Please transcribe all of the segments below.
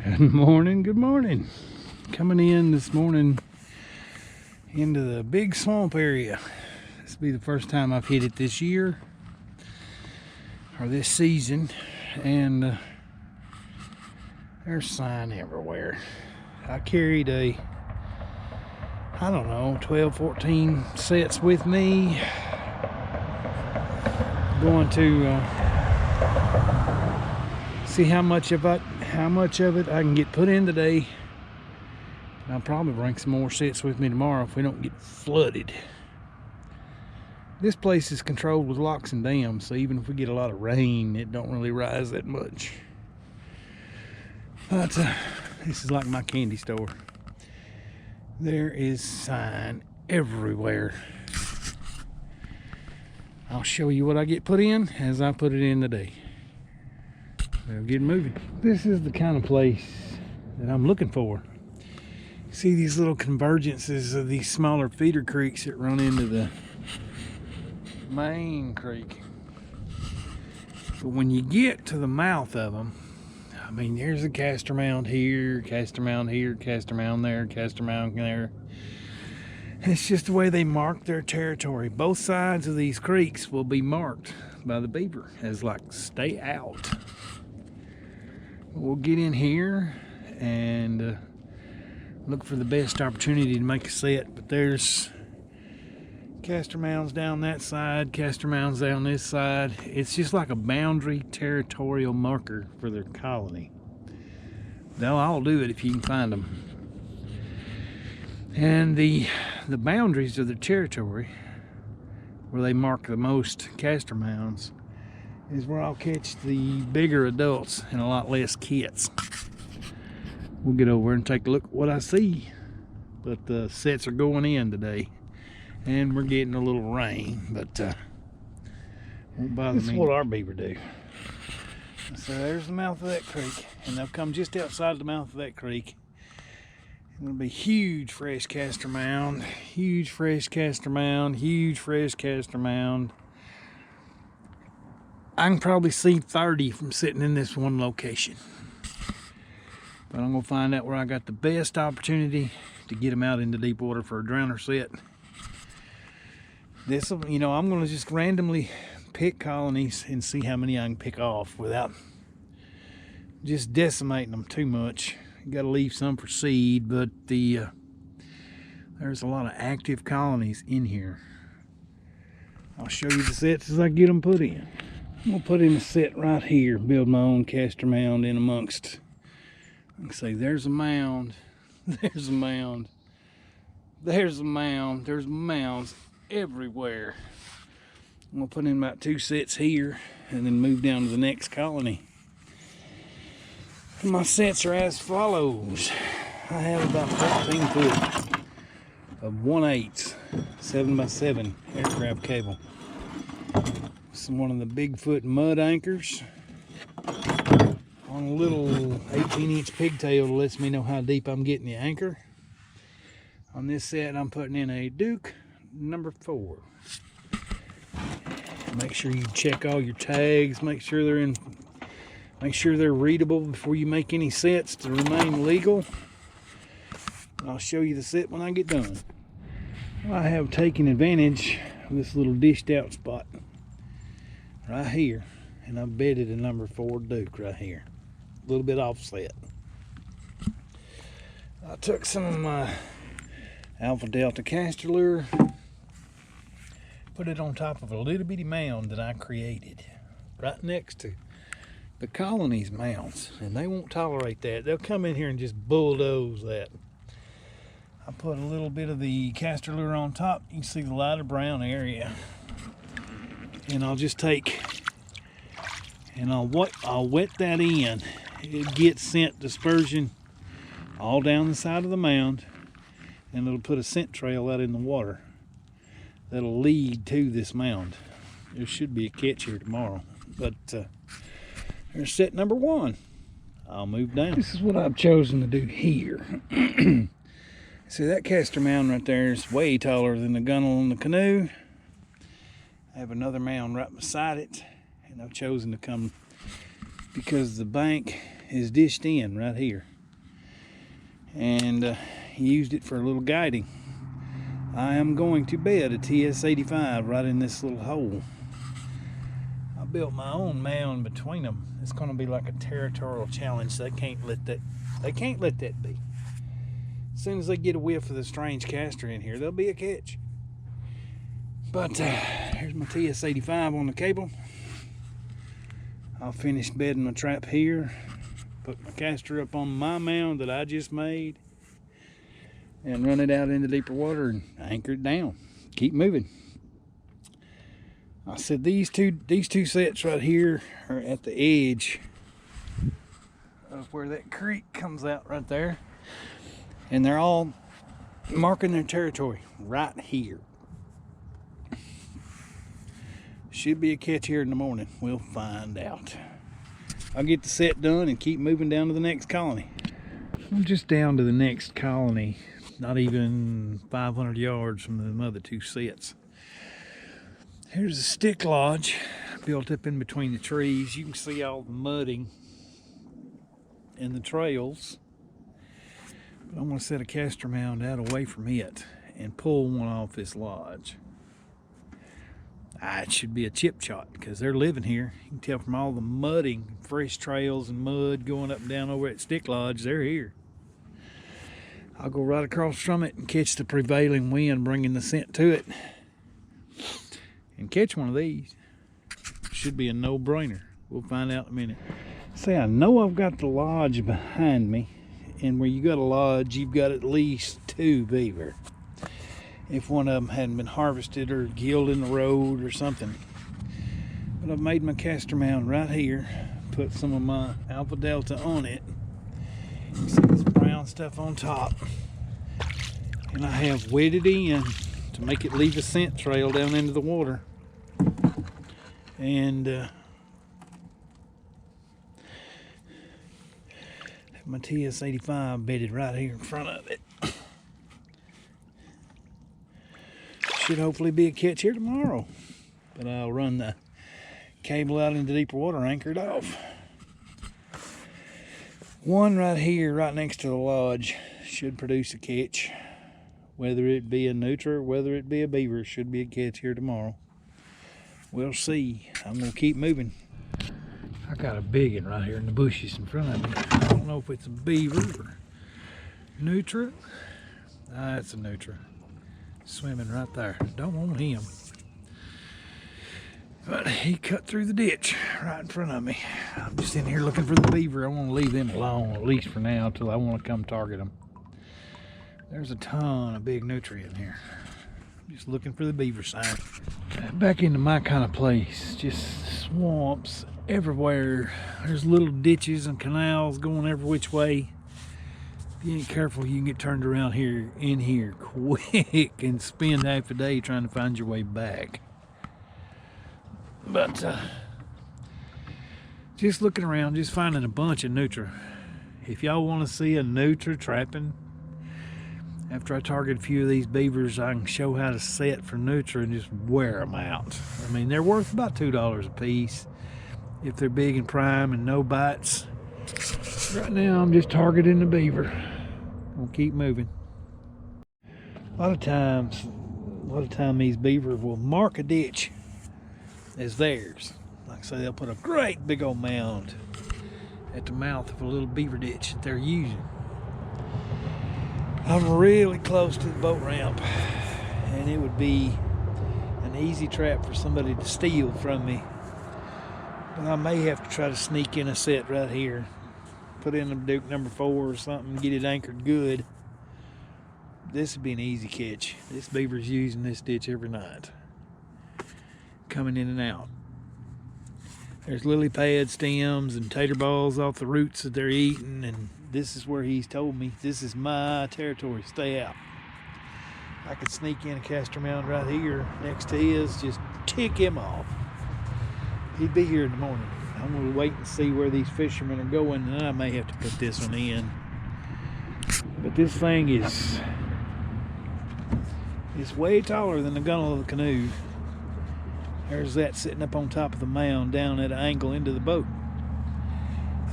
Good morning, good morning. Coming in this morning into the big swamp area. This will be the first time I've hit it this year or this season, and there's sign everywhere. I carried I don't know, 12, 14 sets with me. Going to see how much of it I can get put in today. I'll probably bring some more sets with me tomorrow if we don't get flooded. This place is controlled with locks and dams, so even if we get a lot of rain, it don't really rise that much. But this is like my candy store. There is sign everywhere. I'll show you what I get put in as I put it in today. We'll get moving. This is the kind of place that I'm looking for. See these little convergences of these smaller feeder creeks that run into the main creek. But when you get to the mouth of them, I mean, there's a castor mound here, castor mound here, castor mound there, castor mound there. It's just the way they mark their territory. Both sides of these creeks will be marked by the beaver as like, stay out. We'll get in here and look for the best opportunity to make a set. But there's castor mounds down that side, castor mounds down this side. It's just like a boundary territorial marker for their colony. They'll all do it if you can find them. And the boundaries of the territory, where they mark the most castor mounds, is where I'll catch the bigger adults and a lot less kits. We'll get over and take a look at what I see. But the sets are going in today, and we're getting a little rain, but won't bother me. This is what our beaver do. So there's the mouth of that creek, and they'll come just outside the mouth of that creek. It'll be huge fresh castor mound, huge fresh castor mound, huge fresh castor mound. I can probably see 30 from sitting in this one location. But I'm gonna find out where I got the best opportunity to get them out into deep water for a drowner set. This, you know, I'm gonna just randomly pick colonies and see how many I can pick off without just decimating them too much. You gotta leave some for seed, but there's a lot of active colonies in here. I'll show you the sets as I get them put in. I'm gonna put in a set right here, build my own castor mound in amongst. I can say there's a mound, there's a mound, there's a mound, there's mounds everywhere. I'm gonna put in about 2 sets here and then move down to the next colony. And my sets are as follows. I have about 14 foot of 1/8 7x7 aircraft cable. One of the Bigfoot mud anchors on a little 18-inch pigtail that lets me know how deep I'm getting the anchor. On this set, I'm putting in a Duke number 4. Make sure you check all your tags, make sure they're readable before you make any sets to remain legal. I'll show you the set when I get done. I have taken advantage of this little dished out spot right here, and I bedded a number 4 Duke right here, a little bit offset. I took some of my Alpha Delta castor lure, put it on top of a little bitty mound that I created right next to the colony's mounds, and they won't tolerate that. They'll come in here and just bulldoze that. I put a little bit of the castor lure on top. You can see the lighter brown area. And I'll just take and I'll wet that in. It gets scent dispersion all down the side of the mound, and it'll put a scent trail out in the water that'll lead to this mound. There should be a catch here tomorrow, but there's set number 1. I'll move down. This is what I've chosen to do here. See, that castor mound right there is way taller than the gunnel on the canoe. I have another mound right beside it, and I've chosen to come because the bank is dished in right here. and used it for a little guiding. I am going to bed a TS-85 right in this little hole. I built my own mound between them. It's going to be like a territorial challenge. They can't let that be. As soon as they get a whiff of the strange castor in here, there'll be a catch. But here's my TS-85 on the cable. I'll finish bedding my trap here, put my castor up on my mound that I just made, and run it out into deeper water and anchor it down. Keep moving. I said these two sets right here are at the edge of where that creek comes out right there, and they're all marking their territory right here. Should be a catch here in the morning. We'll find out. I'll get the set done and keep moving down to the next colony. I'm just down to the next colony, not even 500 yards from the other two sets. Here's a stick lodge built up in between the trees. You can see all the mudding and the trails. But I'm going to set a castor mound out away from it and pull one off this lodge. It should be a chip shot because they're living here. You can tell from all the mudding, fresh trails and mud going up and down over at Stick Lodge, they're here. I'll go right across from it and catch the prevailing wind bringing the scent to it and catch one of these. Should be a no-brainer. We'll find out in a minute. See, I know I've got the lodge behind me, and where you got a lodge, you've got at least 2 beaver. If one of them hadn't been harvested or killed in the road or something. But I've made my castor mound right here, put some of my Alpha Delta on it. You see this brown stuff on top. And I have wetted in to make it leave a scent trail down into the water. And have my TS-85 bedded right here in front of it. Should hopefully be a catch here tomorrow, but I'll run the cable out into deeper water, anchored off. One right here, right next to the lodge, should produce a catch. Whether it be a nutria, whether it be a beaver, should be a catch here tomorrow. We'll see. I'm gonna keep moving. I got a big one right here in the bushes in front of me. I don't know if it's a beaver or nutria. It's a nutria. Swimming right there. Don't want him. But he cut through the ditch right in front of me. I'm just in here looking for the beaver. I want to leave them alone, at least for now, until I want to come target them. There's a ton of big nutria in here. I'm just looking for the beaver sign. Back into my kind of place. Just swamps everywhere. There's little ditches and canals going every which way. If you ain't careful, you can get turned around here, in here quick and spend half a day trying to find your way back. But just looking around, just finding a bunch of nutria. If y'all want to see a nutria trapping, after I target a few of these beavers, I can show how to set for nutria and just wear them out. I mean, they're worth about $2 a piece if they're big and prime and no bites. Right now, I'm just targeting the beaver. We'll keep moving. A lot of time these beaver will mark a ditch as theirs. Like I say, they'll put a great big old mound at the mouth of a little beaver ditch that they're using. I'm really close to the boat ramp, and it would be an easy trap for somebody to steal from me. But I may have to try to sneak in a set right here. Put in a Duke number 4 or something, get it anchored good. This would be an easy catch. This beaver's using this ditch every night. Coming in and out. There's lily pad stems and tater balls off the roots that they're eating, and this is where he's told me, this is my territory, stay out. I could sneak in a castor mound right here next to his, just tick him off. He'd be here in the morning. I'm going to wait and see where these fishermen are going, and I may have to put this one in. But this thing is way taller than the gunnel of the canoe. There's that sitting up on top of the mound down at an angle into the boat.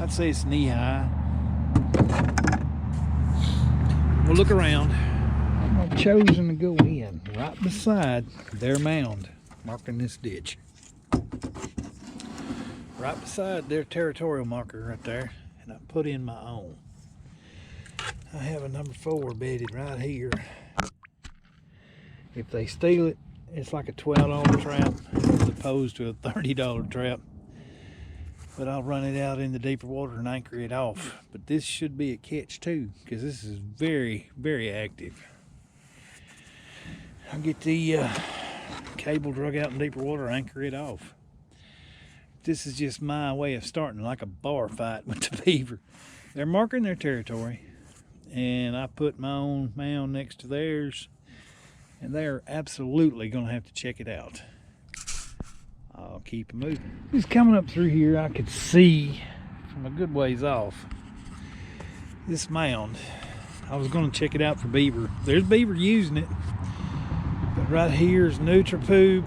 I'd say it's knee high. we'll look around. I've chosen to go in right beside their mound, marking this ditch. Right beside their territorial marker right there, and I put in my own. I have a number 4 bedded right here. If they steal it, it's like a $12 trap as opposed to a $30 trap. But I'll run it out in the deeper water and anchor it off. But this should be a catch too, because this is very, very active. I'll get the cable drug out in deeper water, anchor it off. This is just my way of starting like a bar fight with the beaver. They're marking their territory, and I put my own mound next to theirs, and they're absolutely gonna have to check it out. I'll keep moving. Just coming up through here, I could see from a good ways off this mound. I was gonna check it out for beaver. There's beaver using it. But right here is Nutripoop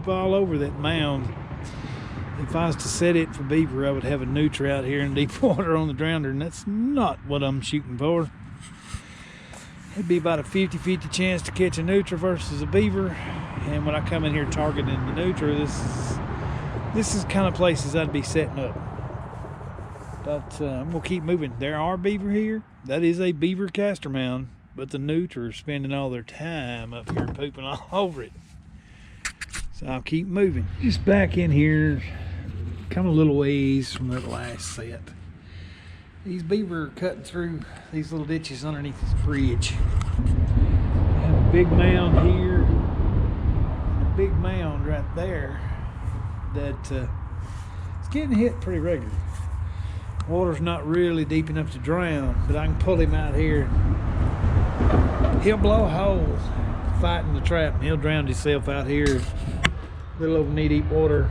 all over that mound. If I was to set it for beaver, I would have a nutria out here in deep water on the drowner, and that's not what I'm shooting for. It'd be about a 50-50 chance to catch a nutria versus a beaver. And when I come in here targeting the nutria, this is kind of places I'd be setting up. But I'm gonna keep moving. There are beaver here. That is a beaver caster mound, but the nutria are spending all their time up here pooping all over it. So I'll keep moving. Just back in here, come a little ways from that last set. These beaver are cutting through these little ditches underneath this bridge. Have a big mound here, and a big mound right there that it's getting hit pretty regularly. Water's not really deep enough to drown, but I can pull him out here. He'll blow a hole fighting the trap, and he'll drown himself out here. A little over knee deep water,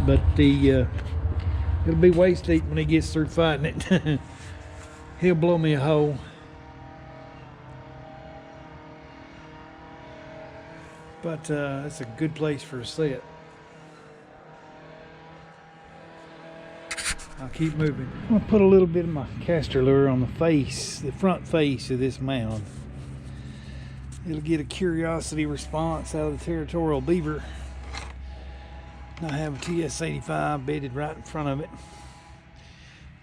but it'll be waist deep when he gets through fighting it. He'll blow me a hole. But it's a good place for a set. I'll keep moving. I'm gonna put a little bit of my caster lure on the face, the front face of this mound. It'll get a curiosity response out of the territorial beaver. I have a TS-85 bedded right in front of it,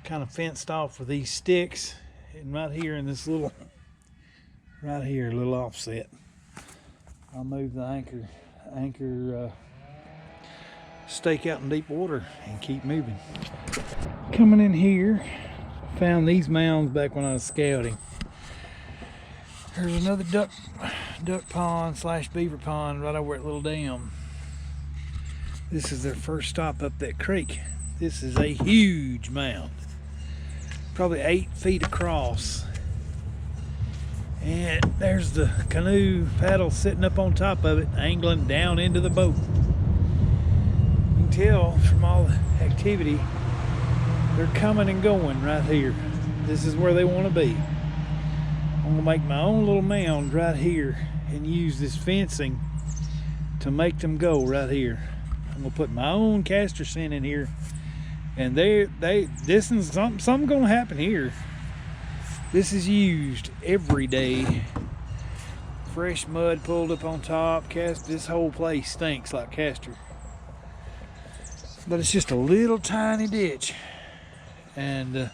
kind of fenced off with these sticks, and right here in this little, right here, a little offset. I'll move the anchor stake out in deep water and keep moving. Coming in here, found these mounds back when I was scouting. There's another duck pond / beaver pond right over at Little Dam. This is their first stop up that creek. This is a huge mound, probably 8 feet across. And there's the canoe paddle sitting up on top of it, angling down into the boat. You can tell from all the activity, they're coming and going right here. This is where they want to be. I'm gonna make my own little mound right here and use this fencing to make them go right here. I'm gonna put my own caster scent in here, and this is something gonna happen here. This is used every day. Fresh mud pulled up on top. This whole place stinks like castor. But it's just a little tiny ditch, and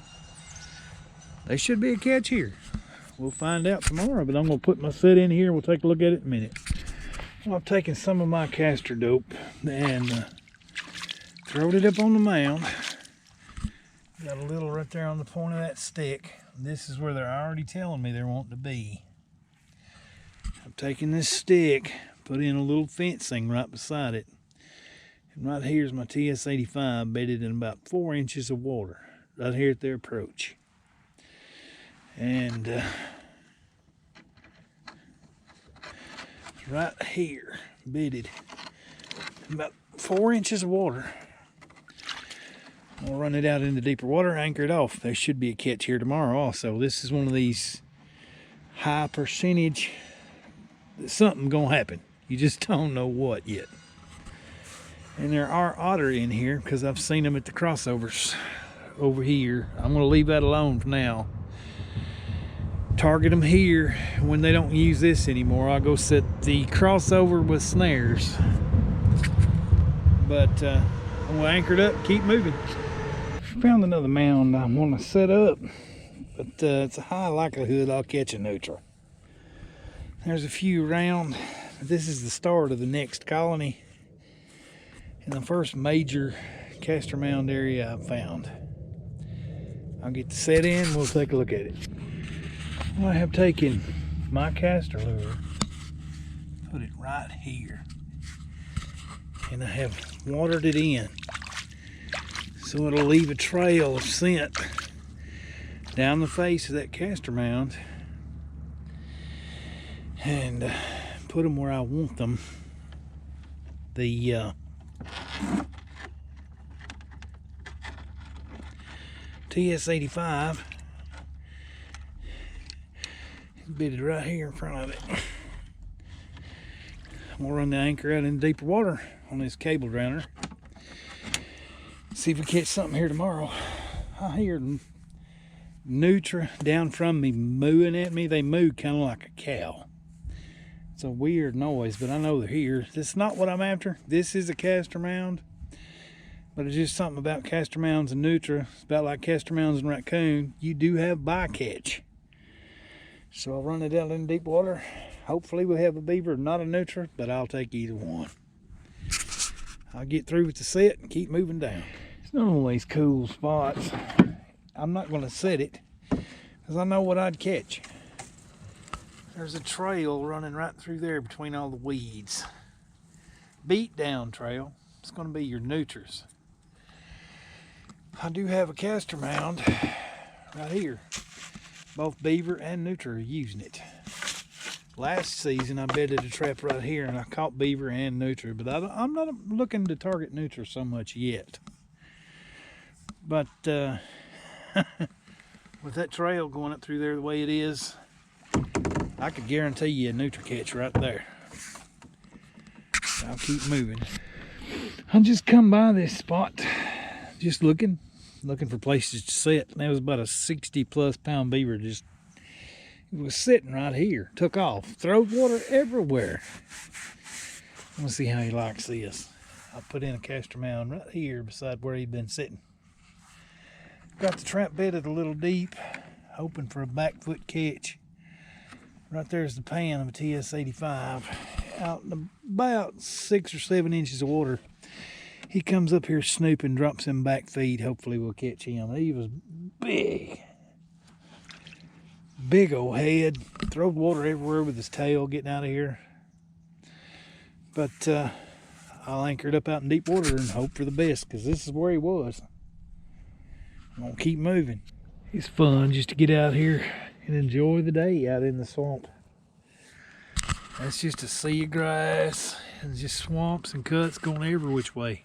there should be a catch here. We'll find out tomorrow, but I'm gonna put my set in here. We'll take a look at it in a minute. Well, I've taken some of my caster dope and throwed it up on the mound. Got a little right there on the point of that stick. This is where they're already telling me they're wanting to be. I'm taking this stick, put in a little fencing right beside it. And right here's my TS-85 bedded in about 4 inches of water, right here at their approach. And right here, bedded about 4 inches of water. I'll run it out into deeper water, anchor it off. There should be a catch here tomorrow also. This is one of these high percentage, something gonna happen. You just don't know what yet. And there are otter in here because I've seen them at the crossovers over here. I'm gonna leave that alone for now. target them here. When they don't use this anymore, I'll go set the crossover with snares. But I'm gonna anchor it up, keep moving. Found another mound I want to set up, but it's a high likelihood I'll catch a nutria. There's a few around. This is the start of the next colony and the first major castor mound area I've found. I'll get to set in, we'll take a look at it. I have taken my castor lure, put it right here, and I have watered it in so it'll leave a trail of scent down the face of that castor mound, and put them where I want them. The TS85 bedded right here in front of it. I'm gonna run the anchor out in deeper water on this cable drowner. See if we catch something here tomorrow. I hear nutria down from me mooing at me. They moo kind of like a cow. It's a weird noise, but I know they're here. This is not what I'm after. This is a castor mound, but it's just something about castor mounds and nutria. It's about like castor mounds and raccoon. You do have bycatch. So I'll run it out in deep water. Hopefully we'll have a beaver, not a nutria, but I'll take either one. I'll get through with the set and keep moving down. It's not one of these cool spots. I'm not going to set it because I know what I'd catch. There's a trail running right through there between all the weeds. Beat down trail. It's going to be your nutrias. I do have a castor mound right here. Both beaver and nutria are using it. Last season I bedded a trap right here and I caught beaver and nutria, but I'm not looking to target nutria so much yet. But with that trail going up through there the way it is, I could guarantee you a nutria catch right there. I'll keep moving. I just come by this spot, just looking for places to sit. And there was about a 60+ pound beaver just was sitting right here. Took off, throwed water everywhere. I'm gonna see how he likes this. I put in a castor mound right here beside where he'd been sitting. Got the trap bedded a little deep, hoping for a back foot catch. Right there's the pan of a TS85. Out in about 6 or 7 inches of water. He comes up here snooping, drops him back feed. Hopefully we'll catch him. He was big. Big old head. Throwed water everywhere with his tail getting out of here. But I'll anchor it up out in deep water and hope for the best, because this is where he was. I'm going to keep moving. It's fun just to get out here and enjoy the day out in the swamp. That's just a sea of grass and just swamps and cuts going every which way.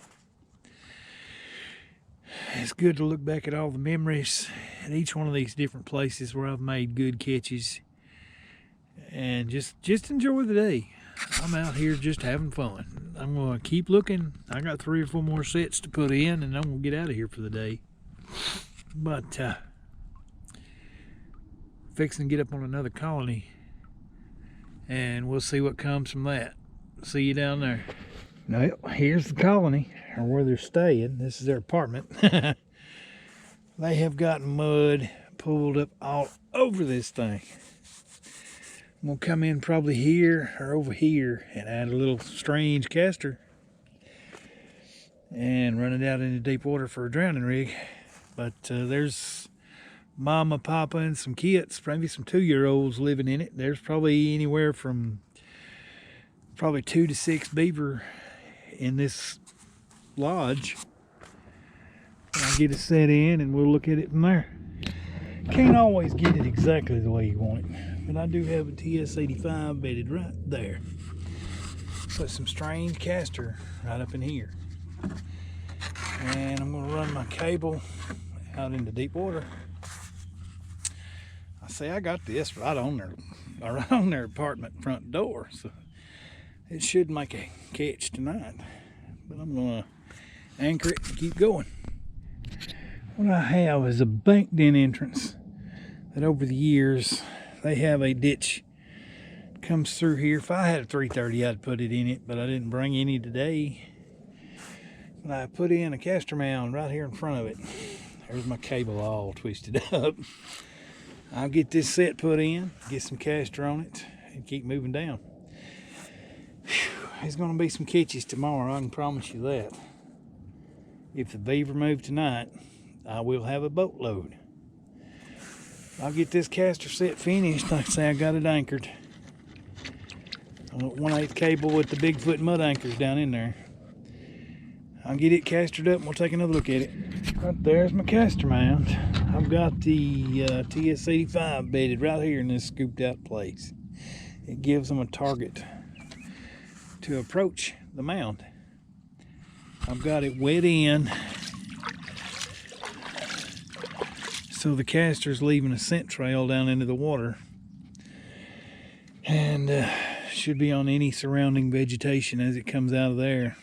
It's good to look back at all the memories at each one of these different places where I've made good catches, and just enjoy the day. I'm out here just having fun. I'm going to keep looking. I got 3 or 4 more sets to put in, and I'm going to get out of here for the day. But fixing to get up on another colony, and we'll see what comes from that. See you down there. Now, here's the colony, or where they're staying. This is their apartment. They have got mud pulled up all over this thing. I'm gonna come in probably here or over here and add a little strange castor and run it out into deep water for a drowning rig. But there's Mama, Papa, and some kids, maybe some 2-year-olds living in it. There's probably anywhere from 2 to 6 beaver in this lodge. I'll get it set in and we'll look at it from there. Can't always get it exactly the way you want it, but I do have a TS85 bedded right there. Put some strange castor right up in here. And I'm going to run my cable out into deep water. I say I got this right on their apartment front door, so it should make a catch tonight. But I'm going to anchor it and keep going. What I have is a banked in entrance that over the years they have a ditch comes through here. If I had a 330, I'd put it in it, but I didn't bring any today. And I put in a caster mound right here in front of it. There's my cable all twisted up. I'll get this set put in, get some caster on it, and keep moving down. Whew, there's gonna be some catches tomorrow, I can promise you that. If the beaver move tonight, I will have a boatload. I'll get this caster set finished. Like I say, I got it anchored. 1/8 cable with the Bigfoot mud anchors down in there. I'll get it castered up and we'll take another look at it. Right there's my caster mound. I've got the TS-85 bedded right here in this scooped out place. It gives them a target to approach the mound. I've got it wet in, so the caster's leaving a scent trail down into the water, and should be on any surrounding vegetation as it comes out of there.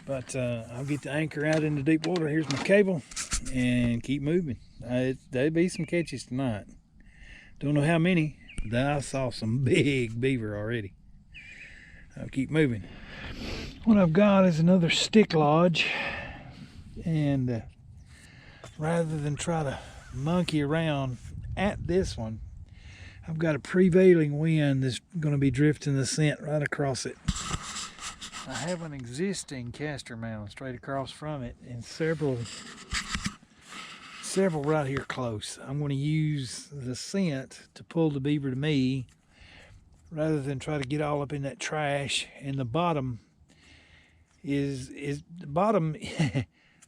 But I'll get the anchor out into deep water. Here's my cable and keep moving. There'll be some catches tonight. Don't know how many, but I saw some big beaver already. I'll keep moving. What I've got is another stick lodge, and rather than try to monkey around at this one, I've got a prevailing wind that's going to be drifting the scent right across it. I have an existing caster mound straight across from it, and several right here close. I'm going to use the scent to pull the beaver to me rather than try to get all up in that trash. And the bottom is the bottom.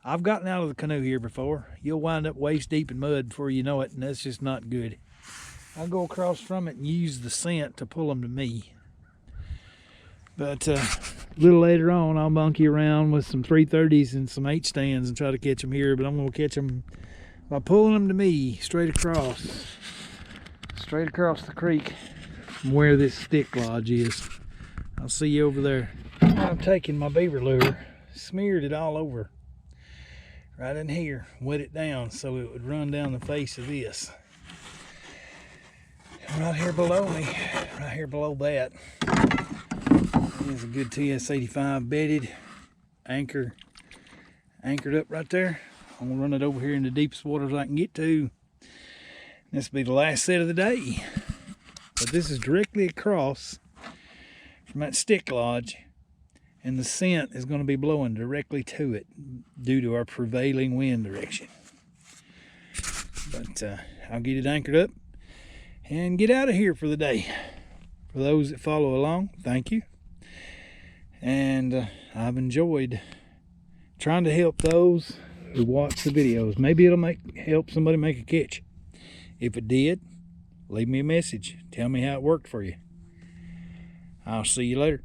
I've gotten out of the canoe here before. You'll wind up waist deep in mud before you know it, and that's just not good. I'll go across from it and use the scent to pull them to me. But a little later on, I'll monkey around with some 330s and some H-stands and try to catch them here. But I'm going to catch them by pulling them to me straight across the creek from where this stick lodge is. I'll see you over there. I've taken my beaver lure, smeared it all over right in here, wet it down so it would run down the face of this. And right here below me, right here below that, is a good TS-85 bedded, anchored up right there. I'm gonna run it over here in the deepest waters I can get to. This will be the last set of the day. But this is directly across from that stick lodge, and the scent is going to be blowing directly to it due to our prevailing wind direction. But I'll get it anchored up and get out of here for the day. For those that follow along, thank you. And I've enjoyed trying to help those who watch the videos. Maybe it'll help somebody make a catch. If it did, leave me a message. Tell me how it worked for you. I'll see you later.